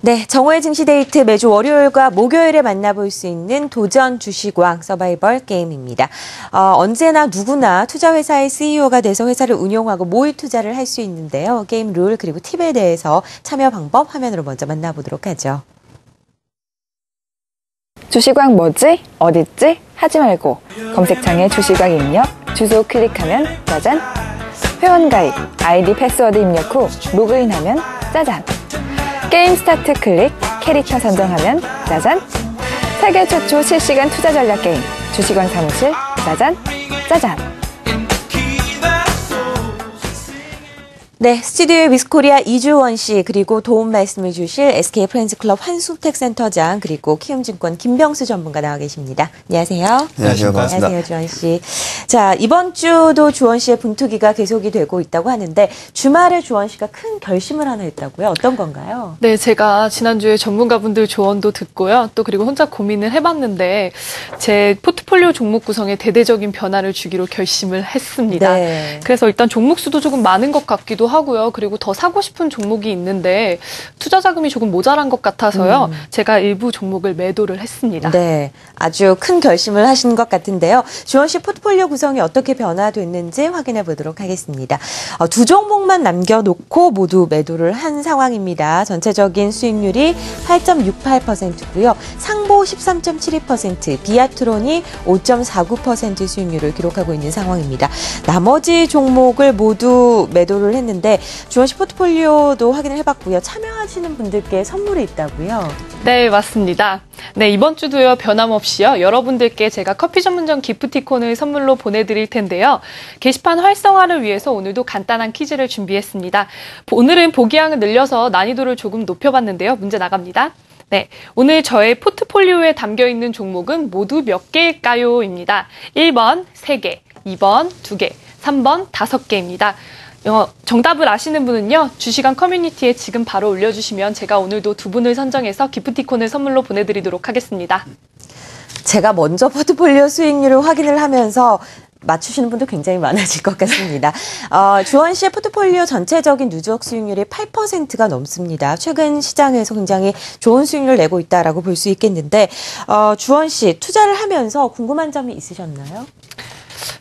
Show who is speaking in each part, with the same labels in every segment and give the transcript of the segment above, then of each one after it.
Speaker 1: 네, 정오의 증시데이트 매주 월요일과 목요일에 만나볼 수 있는 도전 주식왕 서바이벌 게임입니다. 언제나 누구나 투자회사의 CEO가 돼서 회사를 운용하고 모의 투자를 할 수 있는데요. 게임 룰 그리고 팁에 대해서 참여 방법 화면으로 먼저 만나보도록 하죠.
Speaker 2: 주식왕 뭐지? 어딨지? 하지 말고 검색창에 주식왕 입력, 주소 클릭하면 짜잔! 회원가입, 아이디 패스워드 입력 후 로그인하면 짜잔! 게임 스타트 클릭, 캐릭터 선정하면 짜잔! 세계 최초 실시간 투자 전략 게임 주식왕 사무실 짜잔! 짜잔!
Speaker 1: 네, 스튜디오에 미스코리아 이주원 씨 그리고 도움 말씀을 주실 SK프렌즈클럽 한순택 센터장 그리고 키움증권 김병수 전문가 나와 계십니다. 안녕하세요.
Speaker 3: 안녕하세요. 반갑습니다.
Speaker 1: 안녕하세요, 주원 씨. 자, 이번 주도 주원 씨의 분투기가 계속이 되고 있다고 하는데 주말에 주원 씨가 큰 결심을 하나 했다고요? 어떤 건가요?
Speaker 4: 네, 제가 지난주에 전문가분들 조언도 듣고요. 또 그리고 혼자 고민을 해봤는데 제 포트폴리오 종목 구성에 대대적인 변화를 주기로 결심을 했습니다.
Speaker 1: 네.
Speaker 4: 그래서 일단 종목 수도 조금 많은 것 같기도 하고요. 그리고 더 사고 싶은 종목이 있는데 투자 자금이 조금 모자란 것 같아서요. 제가 일부 종목을 매도를 했습니다.
Speaker 1: 네, 아주 큰 결심을 하신 것 같은데요. 주원 씨 포트폴리오 구성이 어떻게 변화됐는지 확인해 보도록 하겠습니다. 두 종목만 남겨놓고 모두 매도를 한 상황입니다. 전체적인 수익률이 8.68%고요. 상보 13.72%, 비아트론이 5.49% 수익률을 기록하고 있는 상황입니다. 나머지 종목을 모두 매도를 했는데 주원 씨 포트폴리오도 확인을 해봤고요. 참여하시는 분들께 선물이 있다고요?
Speaker 4: 네, 맞습니다. 네, 이번 주도요, 변함없이요, 여러분들께 제가 커피 전문점 기프티콘을 선물로 보내드릴 텐데요. 게시판 활성화를 위해서 오늘도 간단한 퀴즈를 준비했습니다. 오늘은 보기량을 늘려서 난이도를 조금 높여봤는데요. 문제 나갑니다. 네, 오늘 저의 포트폴리오에 담겨있는 종목은 모두 몇 개일까요? 입니다. 1번 3개, 2번 2개, 3번 5개입니다. 정답을 아시는 분은요, 주식왕 커뮤니티에 지금 바로 올려주시면 제가 오늘도 두 분을 선정해서 기프티콘을 선물로 보내드리도록 하겠습니다.
Speaker 1: 제가 먼저 포트폴리오 수익률을 확인을 하면서 맞추시는 분도 굉장히 많아질 것 같습니다. 주원 씨의 포트폴리오 전체적인 누적 수익률이 8%가 넘습니다. 최근 시장에서 굉장히 좋은 수익률을 내고 있다라고 볼 수 있겠는데, 주원 씨 투자를 하면서 궁금한 점이 있으셨나요?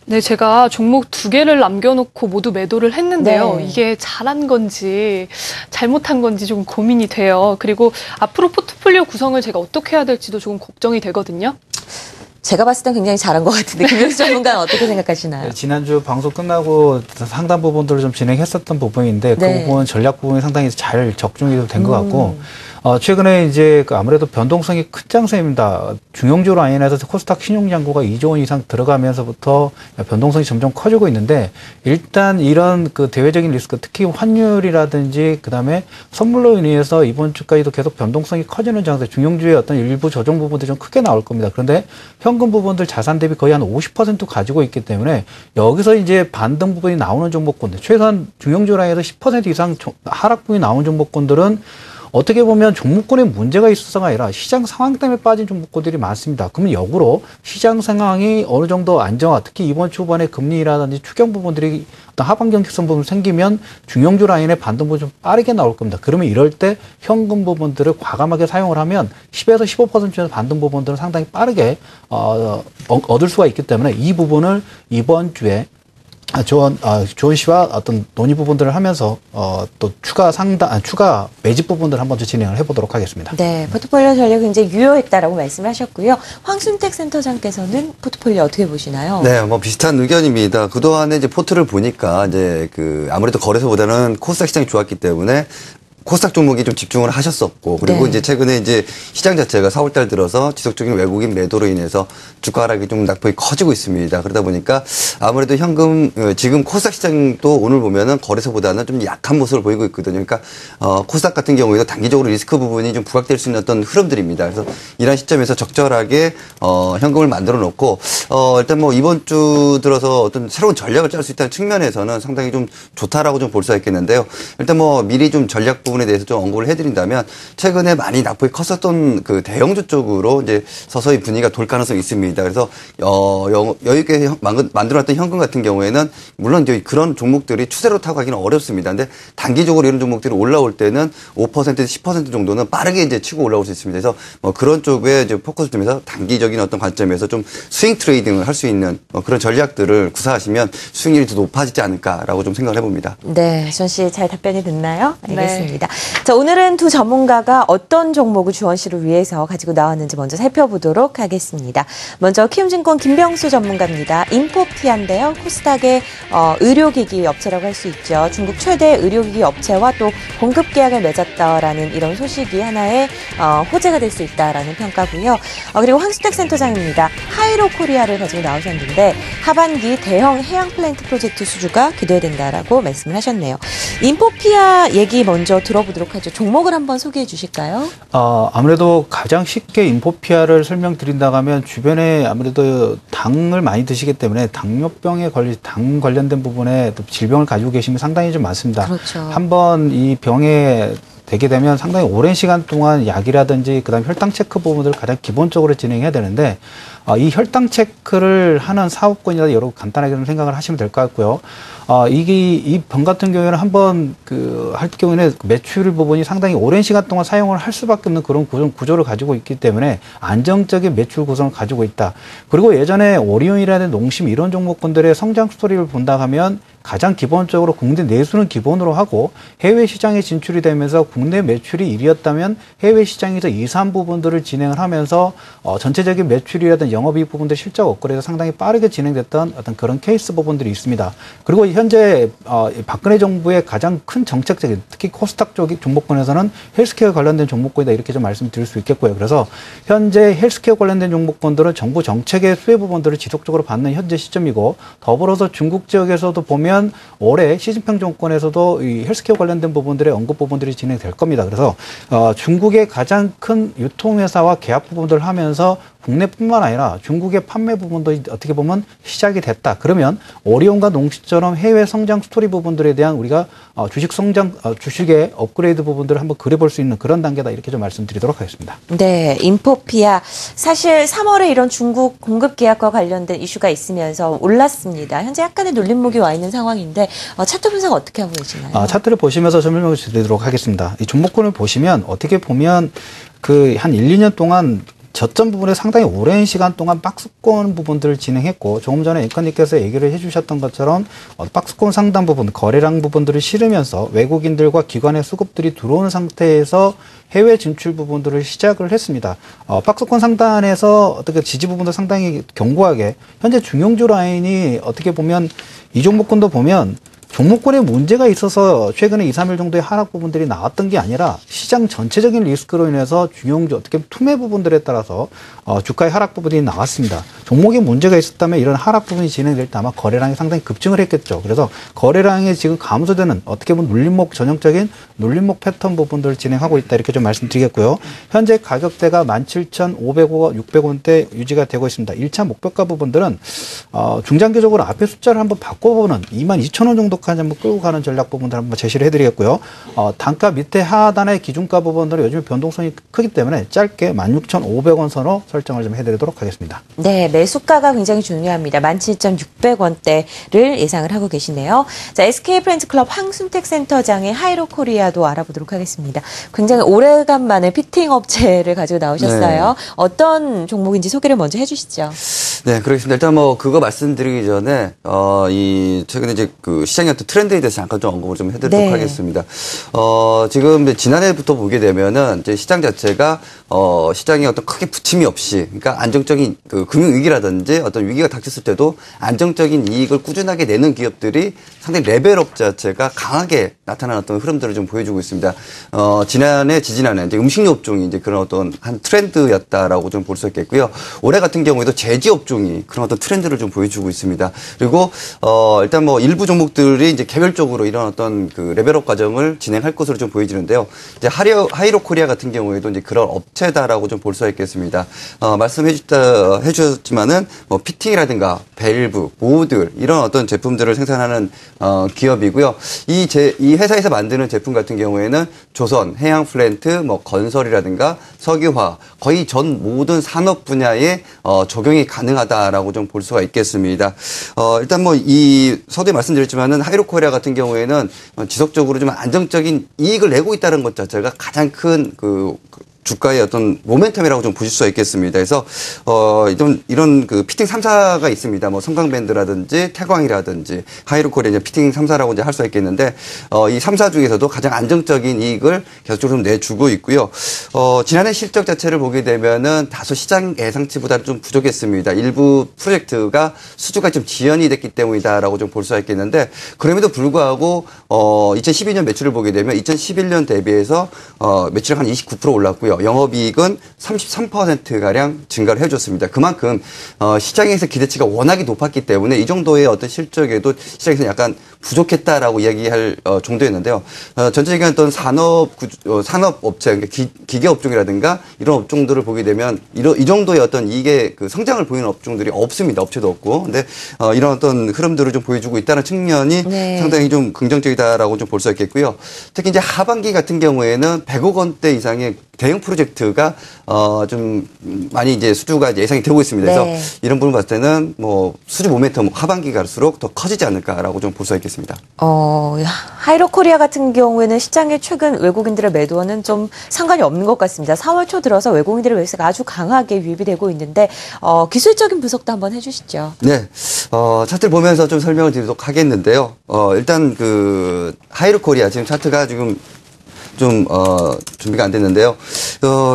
Speaker 4: 네, 제가 종목 2개를 남겨놓고 모두 매도를 했는데요.
Speaker 1: 네.
Speaker 4: 이게 잘한 건지 잘못한 건지 좀 고민이 돼요. 그리고 앞으로 포트폴리오 구성을 제가 어떻게 해야 될지도 조금 걱정이 되거든요.
Speaker 1: 제가 봤을 땐 굉장히 잘한 것 같은데 김병수 전문가는 어떻게 생각하시나요?
Speaker 3: 네, 지난주 방송 끝나고 상당 부분들을 좀 진행했었던 부분인데
Speaker 1: 네.
Speaker 3: 그 부분 전략 부분이 상당히 잘 적중이 된 것 같고 최근에 이제 아무래도 변동성이 큰 장세입니다. 중용주 라인에서 코스닥 신용잔고가 2조 원 이상 들어가면서부터 변동성이 점점 커지고 있는데 일단 이런 그 대외적인 리스크, 특히 환율이라든지 그다음에 선물로 인해서 이번 주까지도 계속 변동성이 커지는 장세, 중용주의 어떤 일부 조정 부분들이 좀 크게 나올 겁니다. 그런데 현금 부분들 자산 대비 거의 한 50% 가지고 있기 때문에 여기서 이제 반등 부분이 나오는 종목군들, 최소한 중용주 라인에서 10% 이상 하락 부분이 나오는 종목군들은 어떻게 보면 종목군에 문제가 있어서가 아니라 시장 상황 때문에 빠진 종목군들이 많습니다. 그러면 역으로 시장 상황이 어느 정도 안정화, 특히 이번 주 후반에 금리라든지 추경 부분들이 어떤 하방 경직성 부분 생기면 중용주 라인의 반등 부분이 좀 빠르게 나올 겁니다. 그러면 이럴 때 현금 부분들을 과감하게 사용을 하면 10에서 15% 정도 반등 부분들은 상당히 빠르게 얻을 수가 있기 때문에 이 부분을 이번 주에 조원 씨와 어떤 논의 부분들을 하면서 또 추가 매집 부분들을 한번 진행을 해보도록 하겠습니다.
Speaker 1: 네, 포트폴리오 전략이 굉장히 유효했다라고 말씀하셨고요. 황순택 센터장께서는 포트폴리오 어떻게 보시나요?
Speaker 5: 네, 뭐 비슷한 의견입니다. 그동안에 이제 포트를 보니까 이제 아무래도 거래소보다는 코스닥 시장이 좋았기 때문에 코스닥 종목이 좀 집중을 하셨었고, 그리고
Speaker 1: 네.
Speaker 5: 이제 최근에 이제 시장 자체가 4월달 들어서 지속적인 외국인 매도로 인해서 주가 하락이 좀 낙폭이 커지고 있습니다. 그러다 보니까 아무래도 현금, 지금 코스닥 시장도 오늘 보면은 거래소보다는 좀 약한 모습을 보이고 있거든요. 그러니까, 코스닥 같은 경우에도 단기적으로 리스크 부분이 좀 부각될 수 있는 어떤 흐름들입니다. 그래서 이런 시점에서 적절하게, 현금을 만들어 놓고, 일단 뭐 이번 주 들어서 어떤 새로운 전략을 짤 수 있다는 측면에서는 상당히 좀 좋다라고 좀 볼 수가 있겠는데요. 일단 뭐 미리 좀 전략 부분에 대해서 좀 언급을 해드린다면 최근에 많이 낙폭이 컸었던 그 대형주 쪽으로 이제 서서히 분위기가 돌 가능성이 있습니다. 그래서 여유 있게 만들어놨던 현금 같은 경우에는 물론 이제 그런 종목들이 추세로 타고 가기는 어렵습니다. 근데 단기적으로 이런 종목들이 올라올 때는 5%에서 10% 정도는 빠르게 이제 치고 올라올 수 있습니다. 그래서 그런 쪽에 이제 포커스를 두면서 단기적인 어떤 관점에서 좀 스윙 트레이딩을 할 수 있는 그런 전략들을 구사하시면 수익률이 더 높아지지 않을까라고 좀 생각을 해봅니다.
Speaker 1: 네, 주원 씨 잘 답변이 됐나요?
Speaker 4: 네.
Speaker 1: 알겠습니다. 자, 오늘은 두 전문가가 어떤 종목을 주원 씨를 위해서 가지고 나왔는지 먼저 살펴보도록 하겠습니다. 먼저 키움증권 김병수 전문가입니다. 인포피아인데요. 코스닥의 의료기기 업체라고 할 수 있죠. 중국 최대 의료기기 업체와 또 공급 계약을 맺었다라는 이런 소식이 하나의 호재가 될 수 있다라는 평가고요. 그리고 황수택 센터장입니다. 하이로코리아를 가지고 나오셨는데 하반기 대형 해양 플랜트 프로젝트 수주가 기대된다라고 말씀을 하셨네요. 인포피아 얘기 먼저 들어보도록 하죠. 종목을 한번 소개해 주실까요?
Speaker 3: 아무래도 가장 쉽게 인포피아를 설명드린다고 하면 주변에 아무래도 당을 많이 드시기 때문에 당뇨병에 당 관련된 부분에 또 질병을 가지고 계시면 상당히 좀 많습니다.
Speaker 1: 그렇죠.
Speaker 3: 한번 이 병에 되게 되면 상당히 오랜 시간 동안 약이라든지 그다음 혈당 체크 부분들을 가장 기본적으로 진행해야 되는데 이 혈당 체크를 하는 사업권이라 여러분 간단하게 좀 생각을 하시면 될 것 같고요. 이 병 같은 경우에는 한번 할 경우에는 매출 부분이 상당히 오랜 시간 동안 사용을 할 수밖에 없는 그런 구조를 가지고 있기 때문에 안정적인 매출 구성을 가지고 있다. 그리고 예전에 오리온이라든 농심 이런 종목군들의 성장 스토리를 본다 하면 가장 기본적으로 국내 내수는 기본으로 하고 해외 시장에 진출이 되면서 국내 매출이 1위였다면 해외 시장에서 2, 3 부분들을 진행을 하면서 전체적인 매출이라든 영업이익 부분들 실적 업그레이드가 상당히 빠르게 진행됐던 어떤 그런 케이스 부분들이 있습니다. 그리고 현재 박근혜 정부의 가장 큰 정책적인 특히 코스닥 쪽 종목군에서는 헬스케어 관련된 종목군이다 이렇게 좀 말씀드릴 수 있겠고요. 그래서 현재 헬스케어 관련된 종목군들은 정부 정책의 수혜 부분들을 지속적으로 받는 현재 시점이고 더불어서 중국 지역에서도 보면 올해 시진핑 정권에서도 이 헬스케어 관련된 부분들의 언급 부분들이 진행될 겁니다. 그래서 중국의 가장 큰 유통회사와 계약 부분들을 하면서 국내뿐만 아니라 중국의 판매 부분도 어떻게 보면 시작이 됐다. 그러면 오리온과 농심처럼 해외 성장 스토리 부분들에 대한 우리가 주식의 업그레이드 부분들을 한번 그려볼 수 있는 그런 단계다. 이렇게 좀 말씀드리도록 하겠습니다.
Speaker 1: 네, 인포피아. 사실 3월에 이런 중국 공급 계약과 관련된 이슈가 있으면서 올랐습니다. 현재 약간의 눌림목이 와 있는 상황인데 차트 분석 어떻게 하고 계시나요?
Speaker 3: 차트를 보시면서 설명을 드리도록 하겠습니다. 이 종목군을 보시면 어떻게 보면 한 1, 2년 동안 저점 부분에 상당히 오랜 시간 동안 박스권 부분들을 진행했고 조금 전에 앵커님께서 얘기를 해주셨던 것처럼 박스권 상단 부분, 거래량 부분들을 실으면서 외국인들과 기관의 수급들이 들어오는 상태에서 해외 진출 부분들을 시작을 했습니다. 박스권 상단에서 어떻게 지지 부분도 상당히 견고하게 현재 중용주 라인이 어떻게 보면 이 종목군도 보면 종목군에 문제가 있어서 최근에 2, 3일 정도의 하락 부분들이 나왔던 게 아니라 시장 전체적인 리스크로 인해서 중용주 어떻게 보면 투매 부분들에 따라서 주가의 하락 부분이 나왔습니다. 종목에 문제가 있었다면 이런 하락 부분이 진행될 때 아마 거래량이 상당히 급증을 했겠죠. 그래서 거래량이 지금 감소되는 어떻게 보면 눌림목 전형적인 눌림목 패턴 부분들을 진행하고 있다 이렇게 좀 말씀드리겠고요. 현재 가격대가 17,500원, 600원대 유지가 되고 있습니다. 1차 목표가 부분들은 중장기적으로 앞에 숫자를 한번 바꿔보는 22,000원 정도까지 한번 끌고 가는 전략 부분들 한번 제시를 해드리겠고요. 단가 밑에 하단의 기준가 부분들은 요즘 변동성이 크기 때문에 짧게 16,500원 선으로 설정을 좀 해드리도록 하겠습니다.
Speaker 1: 네, 매수가가 굉장히 중요합니다. 17,600원대를 예상을 하고 계시네요. 자, SK프렌즈클럽 황순택 센터장의 하이로코리아도 알아보도록 하겠습니다. 굉장히 오래간만에 피팅 업체를 가지고 나오셨어요.
Speaker 5: 네.
Speaker 1: 어떤 종목인지 소개를 먼저 해주시죠.
Speaker 5: 네, 그렇습니다. 일단 그거 말씀드리기 전에, 최근에 이제 시장의 어떤 트렌드에 대해서 잠깐 좀 언급을 좀 해드리도록
Speaker 1: 네.
Speaker 5: 하겠습니다. 지금 지난해부터 보게 되면은 이제 시장 자체가, 시장에 어떤 크게 부침이 없이, 그러니까 안정적인 금융위기라든지 어떤 위기가 닥쳤을 때도 안정적인 이익을 꾸준하게 내는 기업들이 상당히 레벨업 자체가 강하게 나타나는 어떤 흐름들을 좀 보여주고 있습니다. 지지난해 이제 음식료 업종이 이제 그런 어떤 한 트렌드였다라고 좀 볼 수 있겠고요. 올해 같은 경우에도 제지 업종이 그런 어떤 트렌드를 좀 보여주고 있습니다. 그리고, 일단 일부 종목들이 이제 개별적으로 이런 어떤 레벨업 과정을 진행할 것으로 좀 보여지는데요. 이제 하이로 코리아 같은 경우에도 이제 그런 업체 업체다라고 좀 볼 수가 있겠습니다. 말씀해 주셨지만은 뭐 피팅이라든가 밸브, 모듈 이런 어떤 제품들을 생산하는 기업이고요. 이 회사에서 만드는 제품 같은 경우에는 조선, 해양 플랜트, 뭐 건설이라든가 석유화 거의 전 모든 산업 분야에 적용이 가능하다라고 좀 볼 수가 있겠습니다. 일단 뭐 이 서두에 말씀드렸지만은 하이로코리아 같은 경우에는 지속적으로 좀 안정적인 이익을 내고 있다는 것 자체가 가장 큰 주가의 어떤 모멘텀이라고 좀 보실 수가 있겠습니다. 그래서 이런 그 피팅 3사가 있습니다. 뭐 성강밴드라든지 태광이라든지 하이로코리아 피팅 3사라고 이제 할 수가 있겠는데 이 3사 중에서도 가장 안정적인 이익을 계속적으로 좀 내주고 있고요. 지난해 실적 자체를 보게 되면은 다소 시장 예상치보다 좀 부족했습니다. 일부 프로젝트가 수주가 좀 지연이 됐기 때문이다라고 좀 볼 수가 있겠는데 그럼에도 불구하고 2012년 매출을 보게 되면 2011년 대비해서 매출이 한 29% 올랐고요. 영업이익은 33%가량 증가를 해줬습니다. 그만큼 시장에서 기대치가 워낙에 높았기 때문에 이 정도의 어떤 실적에도 시장에서 약간 부족했다라고 이야기할 정도였는데요. 전체적인 어떤 산업업체, 그러니까 기계업종이라든가 이런 업종들을 보게 되면 이 정도의 어떤 이게 그 성장을 보이는 업종들이 없습니다. 업체도 없고. 근데 이런 어떤 흐름들을 좀 보여주고 있다는 측면이
Speaker 1: 네.
Speaker 5: 상당히 좀 긍정적이다라고 좀 볼 수 있겠고요. 특히 이제 하반기 같은 경우에는 100억 원대 이상의 대형 프로젝트가 좀 많이 이제 수주가 예상이 되고 있습니다. 그래서
Speaker 1: 네.
Speaker 5: 이런 부분 봤을 때는 뭐 수주 모멘텀 하반기 갈수록 더 커지지 않을까라고 좀 볼 수가 있겠습니다.
Speaker 1: 하이로코리아 같은 경우에는 시장에 최근 외국인들의 매도와는 좀 상관이 없는 것 같습니다. 4월 초 들어서 외국인들의 매수가 아주 강하게 유입이 되고 있는데 기술적인 분석도 한번 해주시죠.
Speaker 5: 네, 차트를 보면서 좀 설명을 드리도록 하겠는데요. 일단 그 하이로코리아 지금 차트가 지금 좀 준비가 안 됐는데요.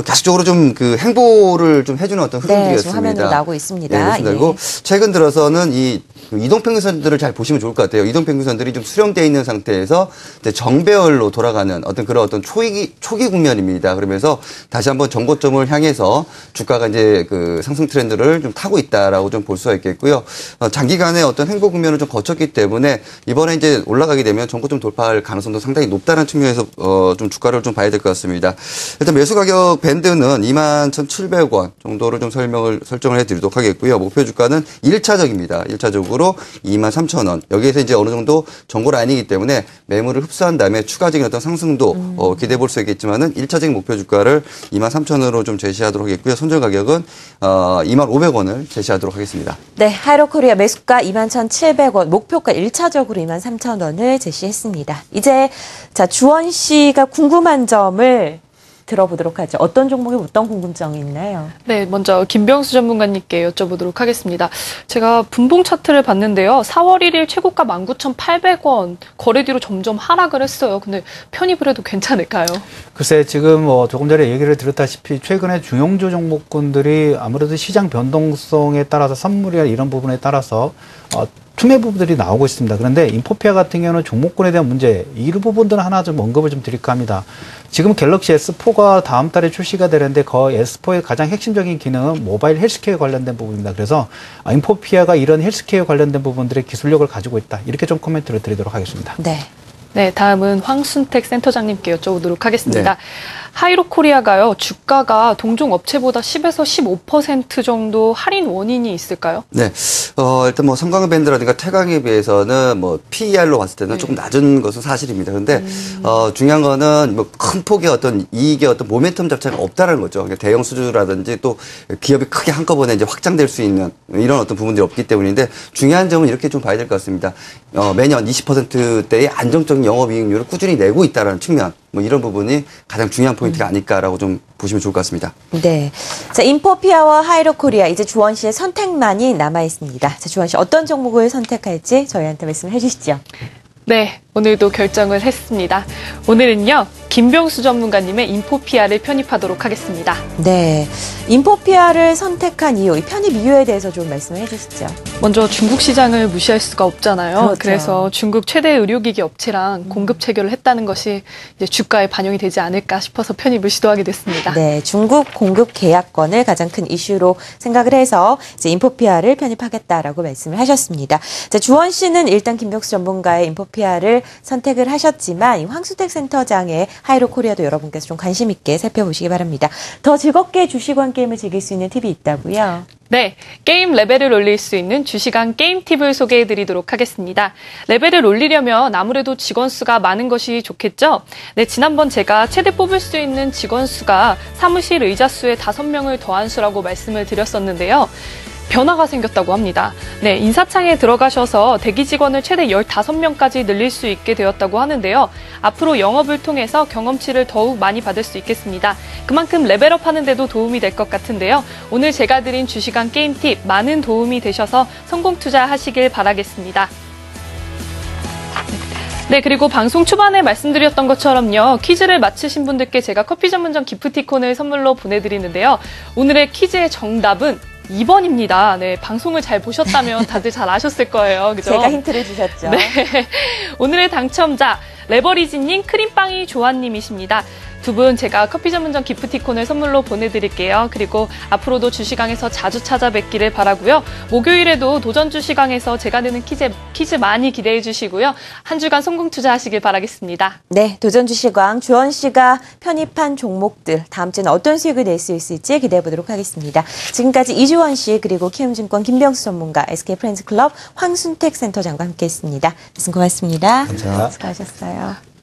Speaker 5: 계속적으로 좀 그 행보를 좀 해주는 어떤 흐름들이었습니다.
Speaker 1: 지금 화면으로 나오고 있습니다.
Speaker 5: 네, 그렇습니다.
Speaker 1: 예.
Speaker 5: 그리고 최근 들어서는 이 이동평균선들을 잘 보시면 좋을 것 같아요. 이동평균선들이 좀 수렴되어 있는 상태에서 이제 정배열로 돌아가는 어떤 초기 국면입니다. 그러면서 다시 한번 정고점을 향해서 주가가 이제 그 상승 트렌드를 좀 타고 있다라고 좀 볼 수가 있겠고요. 장기간의 어떤 행보 국면을 좀 거쳤기 때문에 이번에 이제 올라가게 되면 정고점 돌파할 가능성도 상당히 높다는 측면에서 좀 주가를 좀 봐야 될 것 같습니다. 일단 매수 가격 밴드는 21,700원 정도를 좀 설정을 해드리도록 하겠고요. 목표 주가는 1차적입니다. 1차적으로 23,000원. 여기에서 이제 어느 정도 정고 라인이기 때문에 매물을 흡수한 다음에 추가적인 어떤 상승도 기대해 볼 수 있겠지만은 1차적인 목표 주가를 23,000원으로 좀 제시하도록 하겠고요. 손절 가격은 25,500원을 제시하도록 하겠습니다.
Speaker 1: 네, 하이로코리아 매수가 21,700원, 목표가 1차적으로 23,000원을 제시했습니다. 이제 주원 씨가 궁금한 점을 들어보도록 하죠. 어떤 종목에 어떤 궁금증이 있나요?
Speaker 4: 네, 먼저 김병수 전문가님께 여쭤보도록 하겠습니다. 제가 분봉 차트를 봤는데요. 4월 1일 최고가 19,800원, 거래 뒤로 점점 하락을 했어요. 근데 편입을 해도 괜찮을까요?
Speaker 3: 글쎄 지금 조금 전에 얘기를 드렸다시피 최근에 중형주 종목군들이 아무래도 시장 변동성에 따라서 선물이나 이런 부분에 따라서 투매 부분들이 나오고 있습니다. 그런데 인포피아 같은 경우는 종목군에 대한 문제, 이 부분들은 하나 좀 언급을 좀 드릴까 합니다. 지금 갤럭시 S4가 다음 달에 출시가 되는데 그 S4의 가장 핵심적인 기능은 모바일 헬스케어 관련된 부분입니다. 그래서 인포피아가 이런 헬스케어 관련된 부분들의 기술력을 가지고 있다. 이렇게 좀 코멘트를 드리도록 하겠습니다.
Speaker 4: 네, 다음은 황순택 센터장님께 여쭤보도록 하겠습니다.
Speaker 5: 네.
Speaker 4: 하이로코리아가요, 주가가 동종 업체보다 10에서 15% 정도 할인 원인이 있을까요?
Speaker 5: 네. 일단 뭐 성광밴드라든가 태광에 비해서는 뭐 PER로 봤을 때는 조금 낮은 것은 사실입니다. 그런데 중요한 거는 뭐 큰 폭의 어떤 이익의 어떤 모멘텀 자체가 없다는 거죠. 그러니까 대형 수주라든지 또 기업이 크게 한꺼번에 이제 확장될 수 있는 이런 어떤 부분들이 없기 때문인데 중요한 점은 이렇게 좀 봐야 될 것 같습니다. 매년 20%대의 안정적인 영업이익률을 꾸준히 내고 있다는 측면, 뭐 이런 부분이 가장 중요한 포인트가 아닐까라고 좀 보시면 좋을 것 같습니다.
Speaker 1: 네. 자, 인포피아와 하이로코리아, 이제 주원 씨의 선택만이 남아 있습니다. 자, 주원 씨 어떤 종목을 선택할지 저희한테 말씀을 해주시죠.
Speaker 4: 네, 오늘도 결정을 했습니다. 오늘은요, 김병수 전문가님의 인포피아를 편입하도록 하겠습니다.
Speaker 1: 네. 인포피아를 선택한 이유, 이 편입 이유에 대해서 좀 말씀을 해주시죠.
Speaker 4: 먼저 중국 시장을 무시할 수가 없잖아요.
Speaker 1: 그렇죠.
Speaker 4: 그래서 중국 최대 의료기기 업체랑 공급 체결을 했다는 것이 이제 주가에 반영이 되지 않을까 싶어서 편입을 시도하게 됐습니다.
Speaker 1: 네, 중국 공급 계약권을 가장 큰 이슈로 생각을 해서 이제 인포피아를 편입하겠다라고 말씀을 하셨습니다. 자, 주원 씨는 일단 김병수 전문가의 인포피아를 선택을 하셨지만 이 황수택 센터장의 하이로 코리아도 여러분께서 좀 관심 있게 살펴보시기 바랍니다. 더 즐겁게 주식왕 게임을 즐길 수 있는 팁이 있다고요?
Speaker 4: 네, 게임 레벨을 올릴 수 있는 주식왕 게임 팁을 소개해드리도록 하겠습니다. 레벨을 올리려면 아무래도 직원 수가 많은 것이 좋겠죠? 네, 지난번 제가 최대 뽑을 수 있는 직원 수가 사무실 의자 수에 5명을 더한 수라고 말씀을 드렸었는데요. 변화가 생겼다고 합니다. 네, 인사창에 들어가셔서 대기 직원을 최대 15명까지 늘릴 수 있게 되었다고 하는데요. 앞으로 영업을 통해서 경험치를 더욱 많이 받을 수 있겠습니다. 그만큼 레벨업 하는 데도 도움이 될 것 같은데요. 오늘 제가 드린 주식왕 게임 팁 많은 도움이 되셔서 성공 투자하시길 바라겠습니다. 네, 그리고 방송 초반에 말씀드렸던 것처럼요. 퀴즈를 맞히신 분들께 제가 커피 전문점 기프티콘을 선물로 보내드리는데요. 오늘의 퀴즈의 정답은 2번입니다. 네, 방송을 잘 보셨다면 다들 잘 아셨을 거예요. 그죠?
Speaker 1: 제가 힌트를 주셨죠.
Speaker 4: 네. 오늘의 당첨자 레버리지님, 크림빵이 조아님이십니다. 두 분 제가 커피 전문점 기프티콘을 선물로 보내드릴게요. 그리고 앞으로도 주식왕에서 자주 찾아뵙기를 바라고요. 목요일에도 도전 주식왕에서 제가 내는 퀴즈 많이 기대해 주시고요. 한 주간 성공 투자하시길 바라겠습니다.
Speaker 1: 네, 도전 주식왕 주원 씨가 편입한 종목들 다음 주에는 어떤 수익을 낼 수 있을지 기대해 보도록 하겠습니다. 지금까지 이주원 씨 그리고 키움증권 김병수 전문가, SK프렌즈클럽 황순택 센터장과 함께했습니다. 말씀 고맙습니다.
Speaker 5: 감사합니다.
Speaker 1: 수고하셨어요.